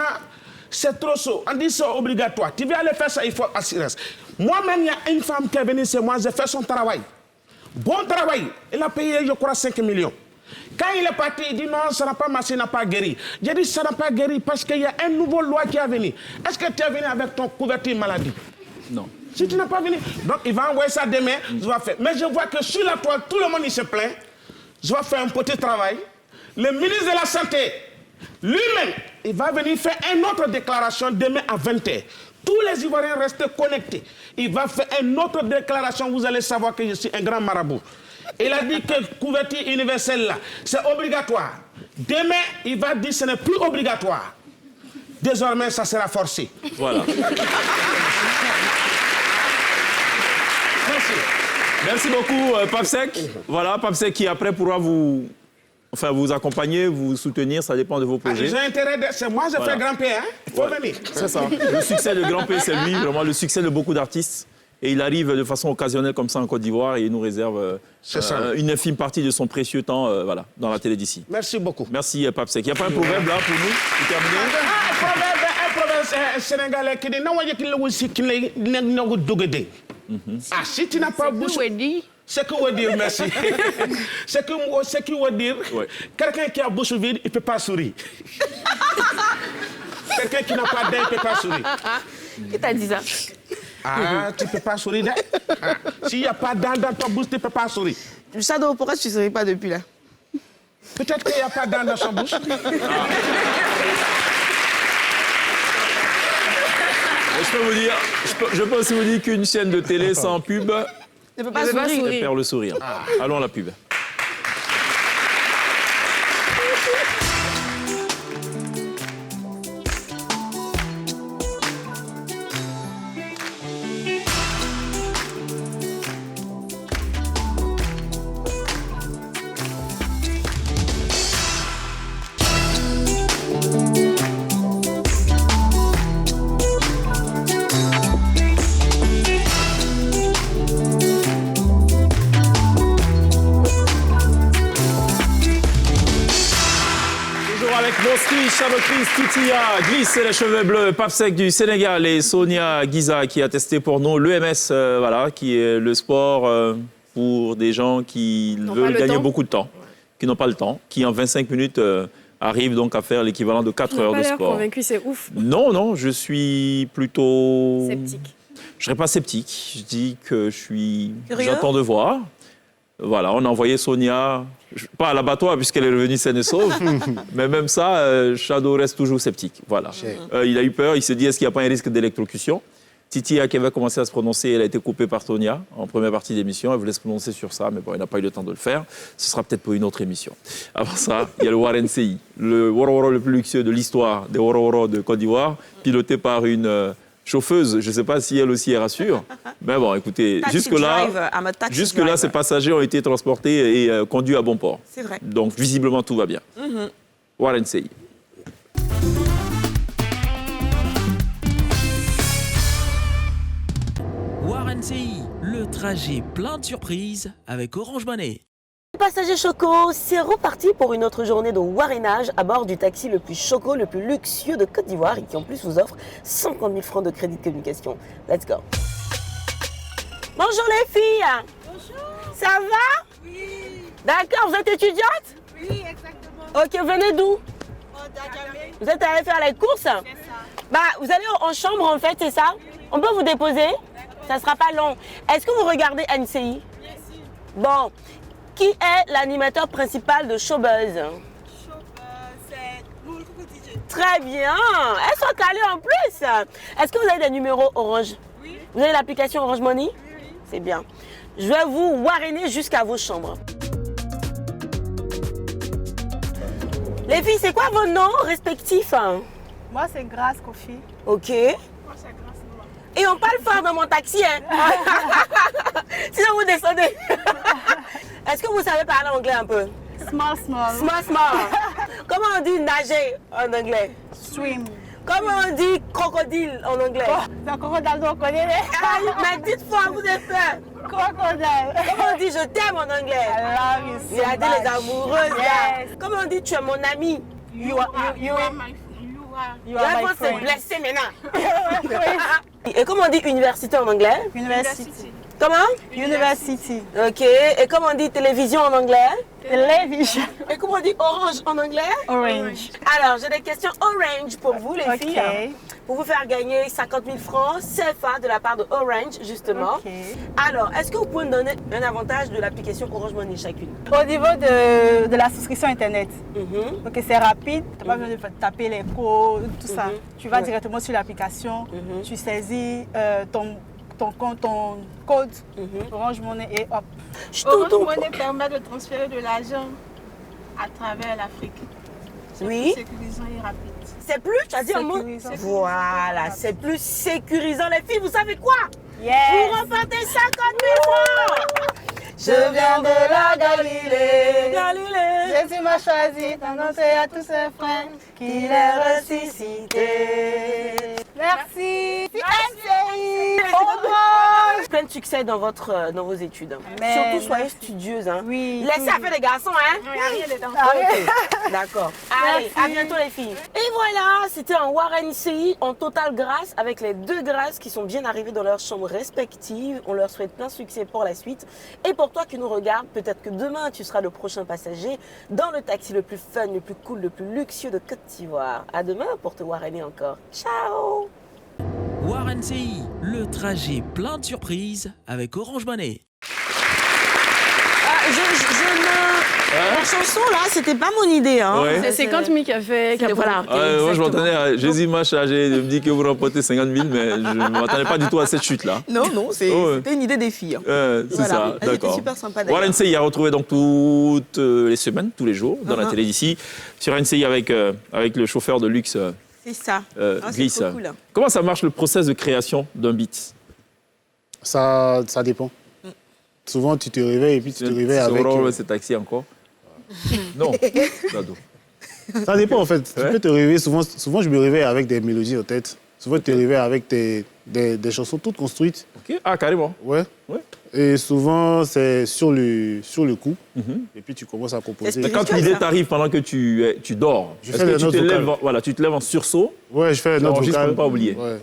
c'est trop chaud. On dit, c'est obligatoire. Tu veux aller faire ça, il faut assurance. Moi-même, il y a une femme qui est venue chez moi, j'ai fait son travail. Bon travail. Elle a payé, je crois, 5 millions. Quand il est parti, il dit non, ça n'a pas marché, ça n'a pas guéri. J'ai dit ça n'a pas guéri parce qu'il y a une nouvelle loi qui est venue. Est-ce que tu es venu avec ton couverture maladie? Non. Si tu n'es pas venu, donc il va envoyer ça demain, je vais faire. Mais je vois que sur la toile, tout le monde il se plaint. Je vais faire un petit travail. Le ministre de la Santé, lui-même, il va venir faire une autre déclaration demain à 20h. Tous les Ivoiriens restent connectés. Il va faire une autre déclaration, vous allez savoir que je suis un grand marabout. Il a dit que couverture universelle, là, c'est obligatoire. Demain, il va dire que ce n'est plus obligatoire. Désormais, ça sera forcé. Voilà. Merci. Merci beaucoup, Pape Seck. Voilà, Pape Seck qui après pourra vous accompagner, vous soutenir, ça dépend de vos projets. J'ai intérêt de... C'est moi, j'ai fait Grand P, hein? Il faut venir. C'est ça. Le succès de Grand P, c'est lui, vraiment le succès de beaucoup d'artistes. Et il arrive de façon occasionnelle comme ça en Côte d'Ivoire et il nous réserve une infime partie de son précieux temps dans la télé d'ici. Merci beaucoup. Merci, Pape Seck. Il n'y a pas un proverbe là pour nous pour terminer? Un proverbe sénégalais qui dit non, ah, si tu n'as pas bouche. Ce que veut dire, merci. Ce qui veut dire, quelqu'un qui a bouche vide, il ne peut pas sourire. Quelqu'un qui n'a pas dents, il ne peut pas sourire. Qui t'a dit ça? Ah, tu ne peux pas sourire. Ah, s'il n'y a pas de dents dans ta bouche, tu ne peux pas sourire. Shadow, pourquoi tu ne souris pas depuis là? Peut-être qu'il n'y a pas de dents dans sa bouche. Je peux aussi vous dire qu'une chaîne de télé sans pub ne peut pas sourire. Perd le sourire. Allons à la pub. Chabotris, Titilla, Glisse et les cheveux bleus, Pape Seck du Sénégal et Sonia Giza qui a testé pour nous l'EMS, qui est le sport pour des gens qui veulent gagner beaucoup de temps, qui n'ont pas le temps, qui en 25 minutes arrivent donc à faire l'équivalent de 4 heures de sport. Convaincu, c'est ouf. Non, je suis plutôt... Sceptique. Je ne serais pas sceptique, je dis que j'attends de voir. Voilà, on a envoyé Sonia, pas à l'abattoir puisqu'elle est revenue saine et sauve, mais même ça, Shadow reste toujours sceptique. Voilà. Il a eu peur, il s'est dit, est-ce qu'il n'y a pas un risque d'électrocution? Titi, qui avait commencé à se prononcer, elle a été coupée par Sonia en première partie d'émission. Elle voulait se prononcer sur ça, mais bon, elle n'a pas eu le temps de le faire. Ce sera peut-être pour une autre émission. Avant ça, il y a le Warenseyi, le Woro-Woro le plus luxueux de l'histoire des Woro-Woro de Côte d'Ivoire, piloté par une chauffeuse. Je ne sais pas si elle aussi est rassure. Mais bon, écoutez, jusque-là, ces passagers ont été transportés et conduits à bon port. C'est vrai. Donc, visiblement, tout va bien. Warenseyi. Warenseyi, le trajet plein de surprises avec Orange Money. Passagers Choco, c'est reparti pour une autre journée de warénage à bord du taxi le plus choco, le plus luxueux de Côte d'Ivoire et qui en plus vous offre 50 000 francs de crédit de communication. Let's go. Bonjour les filles. Bonjour. Ça va? Oui. D'accord, vous êtes étudiante? Oui, exactement. Ok, vous venez d'où? D'Adjamé. Vous êtes allé faire les courses? C'est ça. Bah, vous allez en chambre en fait, c'est ça? Oui. On peut vous déposer? Ça ne sera pas long. Est-ce que vous regardez NCI? Bien sûr. Bon. Qui est l'animateur principal de Showbuzz? C'est Moulkou DJ. Très bien. Elles sont calées en plus. Est-ce que vous avez des numéros Orange? Oui. Vous avez l'application Orange Money? Oui. C'est bien. Je vais vous waréner jusqu'à vos chambres. Les filles, c'est quoi vos noms respectifs? Moi, c'est Grace Kofi. Ok. Moi, c'est Grace Noah. Et on parle fort dans mon taxi, hein? Sinon, vous descendez. Est-ce que vous savez parler anglais un peu? Small, small. Small, small. Comment on dit nager en anglais? Swim. Comment on dit crocodile en anglais? C'est un crocodile, on connaît. Mais dites-moi, vous êtes peur. Crocodile. Comment on dit je t'aime en anglais? I love you so Regardez much. les amoureuses là. Yes. Comment on dit tu es mon ami? You are La my voix s'est friend. blessée maintenant. Et comment on dit université en anglais? University. Comment? University. Ok. Et comment on dit télévision en anglais? Television. Et comment on dit orange en anglais? Orange. Alors, j'ai des questions orange pour vous, les Ok. filles. Pour vous faire gagner 50 000 francs CFA de la part de Orange, justement. Ok. Alors, est-ce que vous pouvez me donner un avantage de l'application Orange Money chacune? Au niveau de la souscription Internet, Mhm. donc c'est rapide, tu n'as pas besoin de taper les codes, tout ça. Mhm. Tu vas Ouais. directement sur l'application, Mhm. tu saisis ton compte, ton code Mhm. Orange Money et hop. Orange Money permet de transférer de l'argent à travers l'Afrique. C'est Oui. plus sécurisant et rapide. C'est plus, tu as dit un mot? Sécurisant. Voilà, c'est plus sécurisant. Les filles, vous savez quoi? Yes. Vous remportez 50 000 francs! Je viens de la Galilée. Galilée. Jésus m'a choisi d'annoncer à tous ses frères qu'il est ressuscité. Merci. NCI. Orange. Plein de succès dans vos études. Mais Surtout soyez merci. studieuse. Hein. Oui. Laissez à faire les garçons, hein? Ok. D'accord. Allez, à bientôt les filles. Et voilà, c'était un Warenseyi en totale grâce avec les deux grâces qui sont bien arrivées dans leurs chambres respectives. On leur souhaite plein succès pour la suite. Et pour toi qui nous regardes, peut-être que demain tu seras le prochain passager dans le taxi le plus fun, le plus cool, le plus luxueux de Côte d'Ivoire. À demain pour te warener encore. Ciao! Warenseyi, le trajet plein de surprises avec Orange Money. La chanson là, c'était pas mon idée. Hein. Ouais. C'est 50 000 qui a fait. Voilà. Moi, je m'attendais à Jésus m'a chargé de me dire que vous remportez 50 000, mais je ne m'attendais pas du tout à cette chute-là. Non, c'était une idée des filles. C'est Voilà. ça, Elle était d'accord. super sympa d'ailleurs. Warenseyi a retrouvé donc toutes les semaines, tous les jours, dans la télé d'ici, sur NCI avec le chauffeur de luxe C'est ça. C'est Glisse. trop cool. Comment ça marche le process de création d'un beat? Ça dépend. Souvent, tu te réveilles et puis tu te réveilles avec... C'est taxi encore? Non. Nado. Ça dépend en fait. Ouais. Tu peux te réveiller, souvent je me réveille avec des mélodies en tête. Souvent tu te réveilles avec des chansons toutes construites. Ok. Ah, carrément. Ouais. Ouais. Et souvent c'est sur le coup. Et puis tu commences à composer. Mais quand l'idée t'arrive pendant que tu dors, Je est-ce fais que les tu notes te lèves, vocales. tu te lèves en sursaut? Ouais, je fais une note Juste pour vocale. ne pas oublier. Ouais.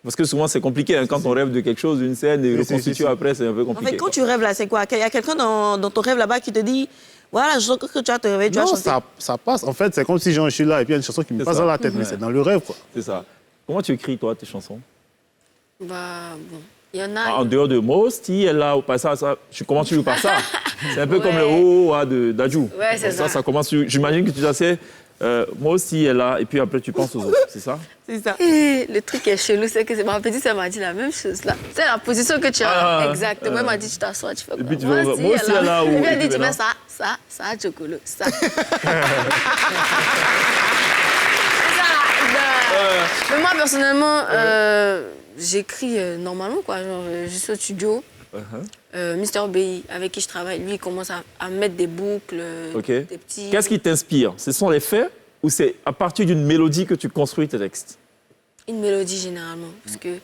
Parce que souvent c'est compliqué hein, quand on rêve de quelque chose, d'une scène, et Oui, reconstituer si. après c'est un peu En compliqué. fait, quand tu rêves là, c'est quoi? Il y a quelqu'un dans ton rêve là-bas qui te dit voilà, je sens que tu vas te réveiller, tu vas Non, chanter. ça passe. En fait, c'est comme si je suis là et puis il y a une chanson qui me C'est passe ça. dans la tête, mais Ouais. c'est dans le rêve quoi. C'est ça. Comment tu écris toi tes chansons? Bah, bon. Il y en a. En dehors de mots, si elle a au passage, comment tu joues par ça? C'est un peu comme le oh d'Adjou. Ouais, c'est ça. Ça commence. J'imagine que tu t'assieds. Moi aussi, elle là, et puis après tu penses aux autres, c'est ça? C'est ça. Et le truc qui est chelou, c'est que ma petite sœur m'a dit la même chose là. C'est la position que tu as. Exactement. Elle m'a dit tu t'assois, tu fais quoi? Et puis tu vas moi aussi, elle là. Et puis elle dit tu fais ça, Chocolo, ça. Mais moi personnellement, j'écris normalement quoi. Genre, je suis au studio. Mr. B, avec qui je travaille, lui, il commence à mettre des boucles, des petits... Qu'est-ce qui t'inspire? Ce sont les faits ou c'est à partir d'une mélodie que tu construis tes textes? Une mélodie, généralement. Parce que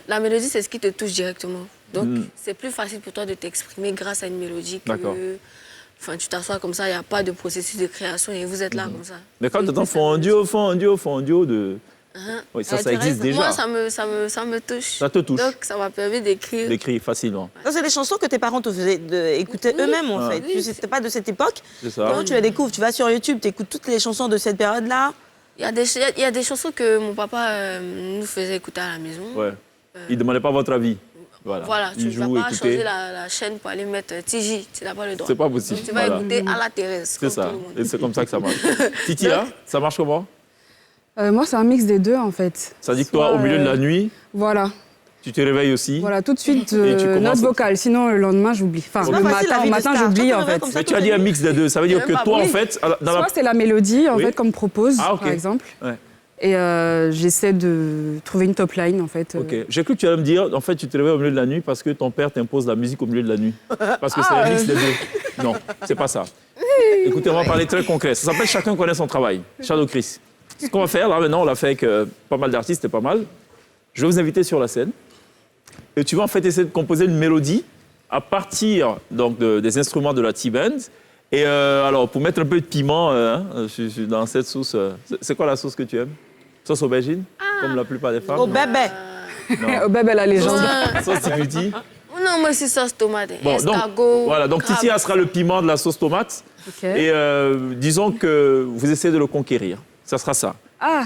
la mélodie, c'est ce qui te touche directement. Donc, c'est plus facile pour toi de t'exprimer grâce à une mélodie que... Enfin, tu t'assois comme ça, il n'y a pas de processus de création et vous êtes là comme ça. Mais quand tu entends fondio de... Oui, ça existe déjà. Moi, ça me touche. Ça te touche. Donc, ça m'a permis d'écrire. D'écrire facilement. Ça, c'est des chansons que tes parents te faisaient écouter eux-mêmes, en fait. Tu n'étais pas de cette époque. C'est ça. Comment tu les découvres? Tu vas sur YouTube, tu écoutes toutes les chansons de cette période-là. Il y a des chansons que mon papa nous faisait écouter à la maison. Ouais. Il ne demandait pas votre avis. Voilà, tu ne vas pas changer la chaîne pour aller mettre TJ, tu n'as pas le droit. C'est pas possible. Donc, tu vas écouter à la Thérèse. C'est ça, et c'est comme ça que ça marche. Titi, là, ça marche comment? Moi, c'est un mix des deux, en fait. Ça dit que toi, au milieu de la nuit, voilà. Tu te réveilles aussi? Voilà, tout de suite, note vocale. Sinon, le lendemain, j'oublie. Enfin, le matin, j'oublie, en fait. Mais tu as dit un mix des deux. Ça veut dire que toi, en fait... Soit c'est la mélodie, en fait, comme propose, par exemple. Et j'essaie de trouver une top line, en fait. Ok. J'ai cru que tu allais me dire, en fait, tu te réveilles au milieu de la nuit parce que ton père t'impose la musique au milieu de la nuit. Parce que c'est un mix des deux. Non, c'est pas ça. Écoutez, on va parler très concret. Ça s'appelle Chacun connaît son travail. Shadow Chris. Ce qu'on va faire, là, maintenant, on l'a fait avec pas mal d'artistes, c'est pas mal. Je vais vous inviter sur la scène. Et tu vas en fait essayer de composer une mélodie à partir donc, des instruments de la T-Band. Et alors, pour mettre un peu de piment dans cette sauce, c'est quoi la sauce que tu aimes? Sauce aubergine, comme la plupart des femmes? Au bébé. Au bébé, la légende. Sauce Titi. Non, moi, c'est sauce tomate. Bon, donc Titi, elle sera le piment de la sauce tomate. Et disons que vous essayez de le conquérir. Ça sera ça.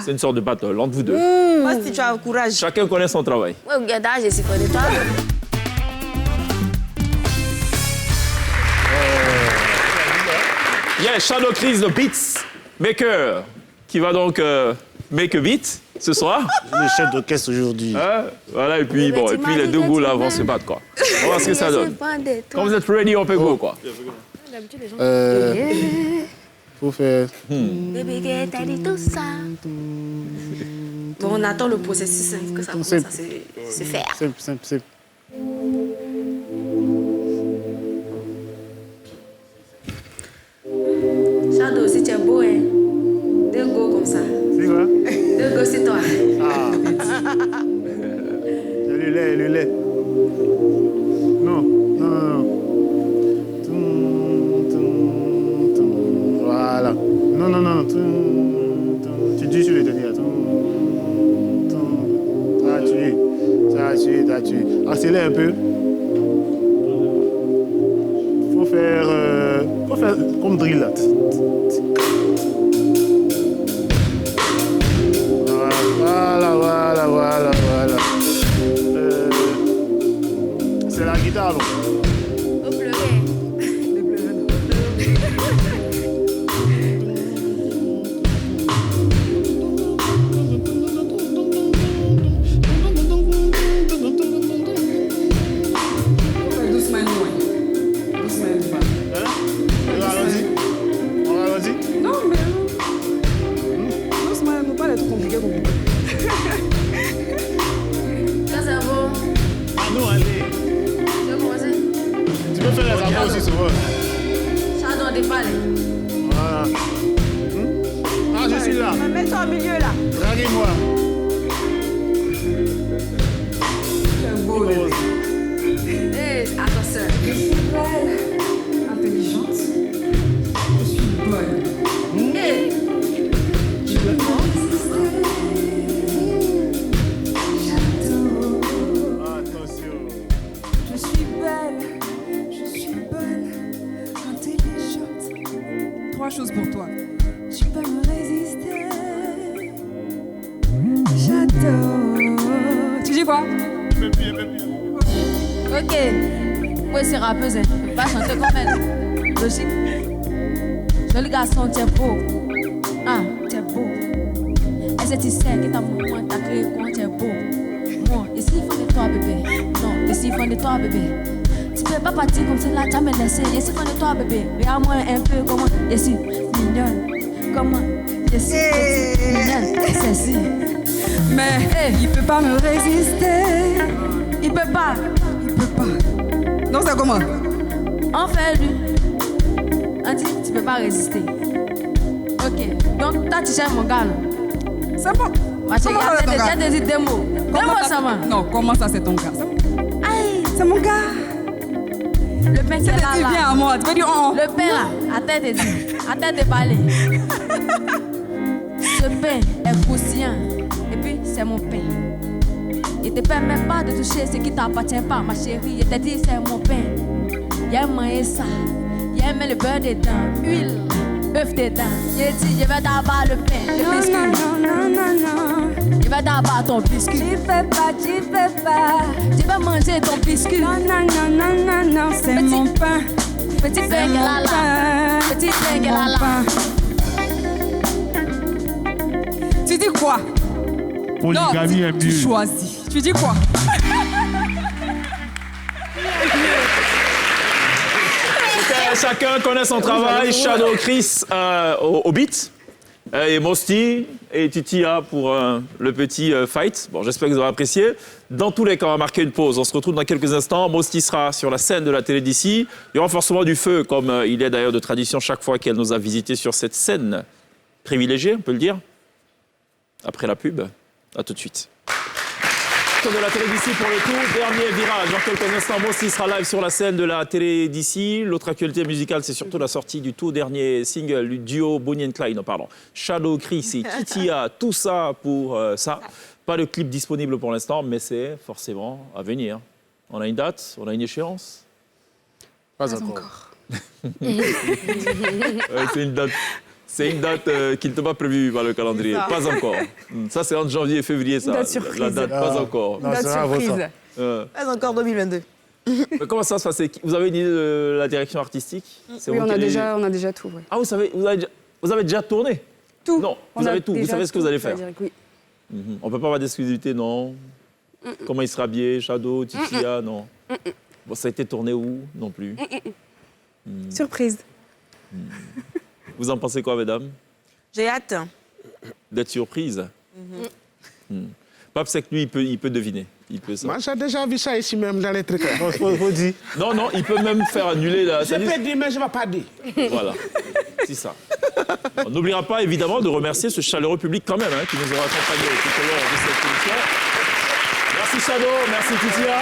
C'est une sorte de battle entre vous deux. Moi, si tu as le courage. Chacun connaît son travail. Oui, regarde, je suis connu toi. Yeah, Shadow Chris, the beats maker, qui va donc make a beat ce soir. Le chef d'orchestre aujourd'hui. Voilà, et puis, bon, et puis les deux gars là vont se battre, quoi. On va voir ce que ça donne. Quand vous êtes ready, on peut go, quoi. Faut faire... Bon, on attend le processus que ça commence à se faire. Simple. Shadow, si tu es beau, hein, deux go comme ça. C'est quoi? Deux go, c'est toi. Le lait. Non. Voilà. Non. Tu dis sur le dernier. Ça a tué. Accélère un peu. Faut faire comme drill là. Voilà. C'est la guitare, donc. Au pleurer. Je suis là. Mets-toi au milieu, là. Draguez-moi. Attention. Je suis belle, intelligente. Je suis bonne. Je peux Attention. Je suis belle, je suis bonne, intelligente. 3 choses pour toi. Tu peux me résister. J'adore. Tu dis quoi? Même bien. Ok. Oui, c'est rappeuse, elle ne peut pas chanter comme elle. Logique. Joli garçon, t'es beau. Ah, t'es beau. Est-ce que tu sais que ta maman t'a créé quand t'es beau? Moi, ici, il faut de toi, bébé. Non, ici, il faut de toi, bébé. Tu peux pas partir comme ça, là, tu me laissé. Ici, il faut de toi, bébé. Regarde-moi un peu comment je suis mignonne. Comment je suis mignonne. C'est si. Mais il peut pas me résister. Il peut pas. Il peut pas. Donc c'est comment? On fait lui. On dit, tu peux pas résister. Ok. Donc toi tu cherches mon gars. C'est bon. Ma chérie, il y a des mots. Comment ça va? Non, comment ça c'est ton gars? Aïe, c'est mon gars. Le pain qui est là. Tu viens à moi, tu veux dire oh. Le pain là, à tête de dire, à tête de parler. Ce pain est croustillant. Et puis c'est mon pain. Il te permet pas de toucher ce qui t'appartient pas, ma chérie. Il te dit c'est mon pain. Il a aimé ça. Il a aimé le beurre dedans, huile, œuf dedans. Il dit je vais d'abord le pain, le biscuit. Non. Je vais d'abord ton biscuit. Tu fais pas. Je vais manger ton biscuit. Non, c'est mon pain. Petit pain qu'elle a là. Petit pain qu'elle a là. Tu dis quoi? Polygamie est mieux. Tu choisis. Tu dis quoi? Chacun connaît son travail. Shadow Chris au beat. Et Mosti et Titia pour le petit fight. Bon, j'espère que vous aurez apprécié. Dans tous les cas, on va marquer une pause. On se retrouve dans quelques instants. Mosti sera sur la scène de la télé d'ici. Il y aura forcément du feu, comme il est d'ailleurs de tradition chaque fois qu'elle nous a visités sur cette scène privilégiée, on peut le dire. Après la pub, à tout de suite. De la télé d'ici pour le tout dernier virage. Dans quelques instants, Mosti sera live sur la scène de la télé d'ici. L'autre actualité musicale, c'est surtout la sortie du tout dernier single du duo Bonnie & Clyde. Non, pardon. Shadow Chris et Titia, tout ça pour ça. Pas de clip disponible pour l'instant, mais c'est forcément à venir. On a une date, on a une échéance. Pas encore. C'est une date. C'est une date qui n'était pas prévue par le calendrier. Pas encore. Ça, c'est entre janvier et février, ça. Une date surprise. La date, pas encore. Une date surprise. Pas encore 2022. Mais comment ça se passe? Vous avez une idée de la direction artistique? Oui, on a déjà tout. Ouais. Ah, vous avez déjà tourné? Tout. Non, vous avez tout. Vous savez ce que vous allez faire? Oui. On ne peut pas avoir d'exclusivité, non? Comment il sera habillé? Shadow, Titia, non? Bon, ça a été tourné où? Non plus. Surprise. Vous en pensez quoi, mesdames? J'ai hâte. D'être surprise? Papsek, lui, il peut deviner. Il peut ça. Moi, j'ai déjà vu ça ici même dans les trucs. Faut dire. Non, il peut même faire annuler la... Je peux dire, mais je ne vais pas dire. Voilà, c'est ça. On n'oubliera pas, évidemment, de remercier ce chaleureux public quand même, qui nous aura accompagnés tout au long de cette émission. Merci Shadow, merci Titia.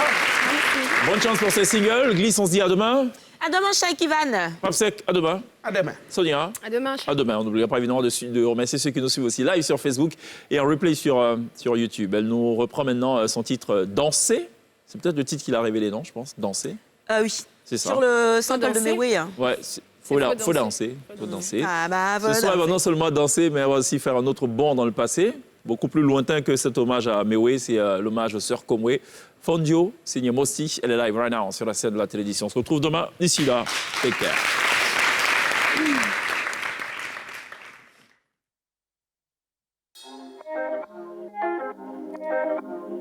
Bonne chance pour ces singles. Glisse, on se dit à demain. À demain, Cheikh Ivan. Papsek, à demain. À demain. Sonia. À demain. À demain. On n'oubliera pas évidemment de remercier ceux qui nous suivent aussi live sur Facebook et en replay sur YouTube. Elle nous reprend maintenant son titre Danser. C'est peut-être le titre qu'il a révélé, non, je pense? Danser. Oui. C'est ça. Sur le sample de Mewé. Ouais, faut danser. Faut danser. Ah bah voilà. Ce soir, elle va non seulement danser, mais elle va aussi faire un autre bond dans le passé. Beaucoup plus lointain que cet hommage à Mewé, c'est l'hommage aux sœurs Komwe. Fondio, signé Mosti, elle est live right now sur la scène de la télévision. On se retrouve demain. D'ici là, take care.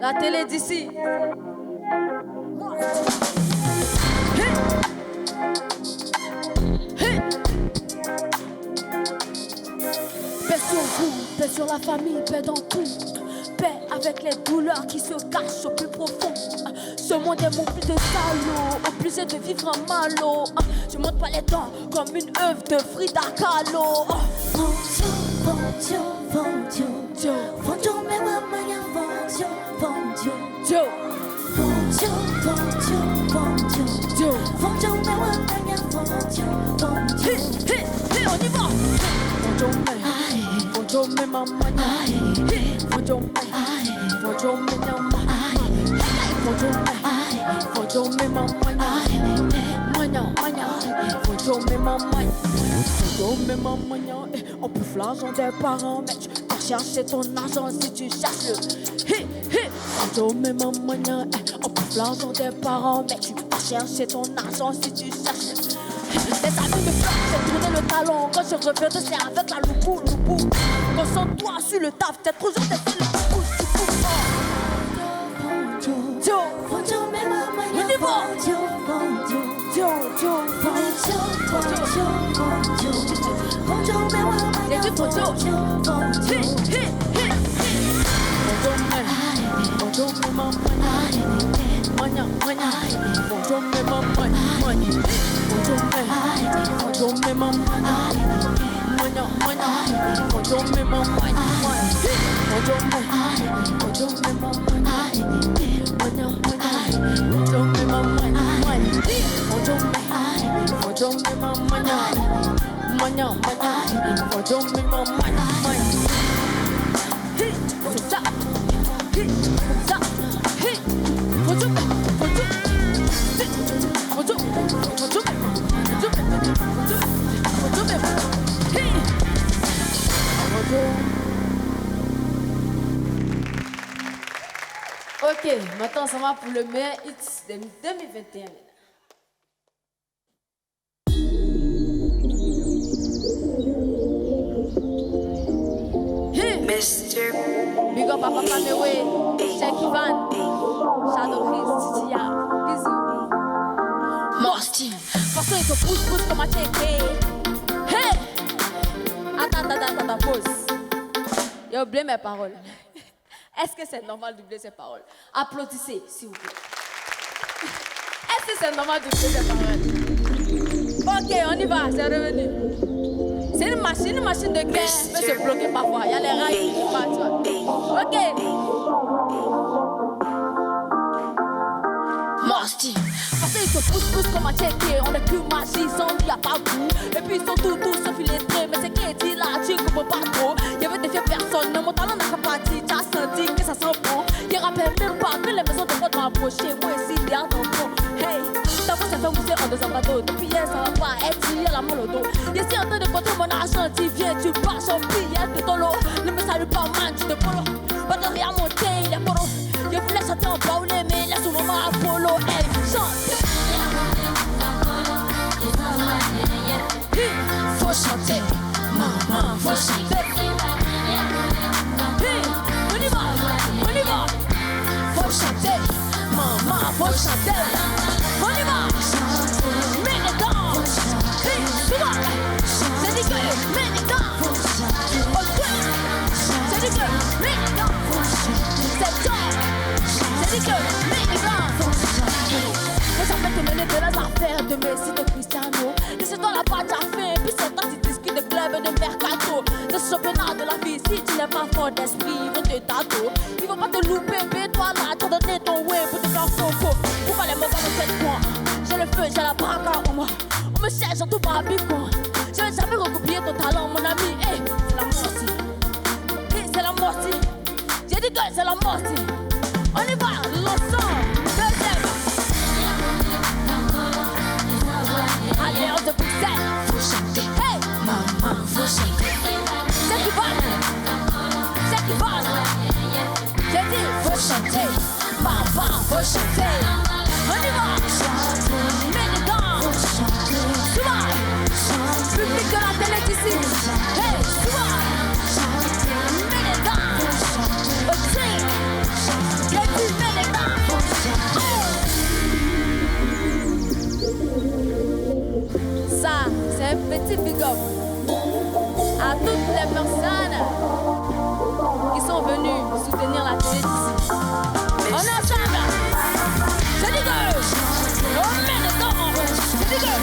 La télé d'ici. Paix sur vous, paix sur la famille, paix dans tout. Paix avec les douleurs qui se cachent au plus profond. Ce monde est mon plus de salauds, obligé de vivre en malo. Je monte pas les dents comme une œuvre de Frida Kahlo. On y va. On peut l'argent des parents, mais tu vas chercher ton argent si tu cherches le on peut l'argent des parents, mais tu vas chercher ton argent si tu cherches. Les amis me flattent, j'ai tourné le talon. Quand je reviens de c'est avec la loupou. Concentre-toi sur le taf, t'es toujours des faits le coup. Ok, maintenant ça va pour le meilleur hit de 2021. Big up Papa Pamewe, Check Ivan, Shadow Chris, Titia, bisous. Morty, parce qu'ils te poussent comme un checké. Hey! Attends, pause. J'ai oublié mes paroles. Est-ce que c'est normal d'oublier ces paroles? Applaudissez, s'il vous plaît. Est-ce que c'est normal d'oublier ces paroles? Ok, on y va, c'est revenu. C'est une machine de guerre, mais c'est bloqué parfois. Il y a les rails qui partent, tu vois. Ok. Morty. Parce qu'ils se poussent comme un checké. On est plus magie, sans il n'y a pas goût. Et puis ils sont tous sauf illettrés. Mais c'est qui est dit là, tu comprends pas trop. Il y avait des vieux personnes, mais mon talent n'a qu'à partir. Tu as senti que ça sent bon. Il rappelle même pas que les maisons de vote m'ont approché. Moi ici, il y a un enfant. Hey, ta voix s'est fait mousser en 2 bateaux. Depuis hier, ça va pas être il y a la mal au dos. Ici, en train de compter mon argent, tu viens, tu passes en billet de ton lot. Ne me salue pas, man, tu te polo. Pas de rien monter, il est polo. Je voulais chanter en baoulé, mais laisse au moment Apollo. Hey, chante. Faut chanter, maman, faut chanter. On y va. Faut chanter, maman, faut chanter. On y va. Mets les dents. Souvent, c'est dit que mets les dents. C'est dit que mets les dents. C'est temps. C'est dit que mets les dents. Mais ça fait te mener de la affaires de Messi, de Cristiano. Laisse-toi la pâte à fin, puis c'est toi qui discute de club et de mercato. De ce championnat de la vie, si tu n'es pas fort d'esprit, ils vont te tato. Ils vont pas te louper, mais toi là, t'as donné ton way pour te faire faux. Pourquoi les mots comme cette fois? J'ai le feu, j'ai la braque en moi. On me cherche en tout barbicon. Je vais jamais recopier ton talent, mon ami. Hey, c'est la mortie. Hey, c'est la mortie. J'ai dit que c'est la mortie. On y va, l'ensemble. Deuxième. Alliance de Bruxelles, faut chanter. Hey, maman, faut chanter. C'est qui va. J'ai dit, faut chanter. Maman, faut chanter. On y va. Mets les dents. Souvent. Public de la télé d'ici. Hey, souvent. Mets les dents. Au drink. J'ai dit, mets les dents. Ça, c'est un petit big up à toutes les personnes qui sont venues soutenir la télé d'ici. On est ensemble. C'est dit que on met les dents. C'est dit que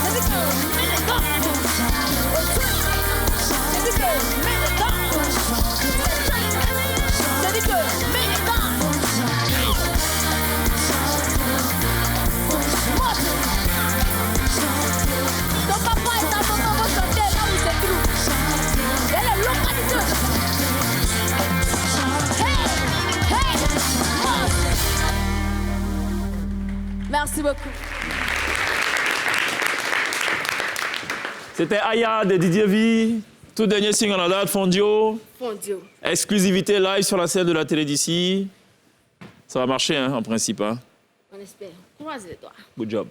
c'est dit que mets les dents. C'est dit que mets les dents. C'est dit que mets les dents. Ton papa et ta maman vont chanter là où c'est tout. Elle est localisée. Hey, merci beaucoup. C'était Aya de Didier V. Tout dernier single en date, Fondio. Exclusivité live sur la scène de la télé d'ici. Ça va marcher, hein, en principe. Hein. On espère. Croise les doigts. Good job.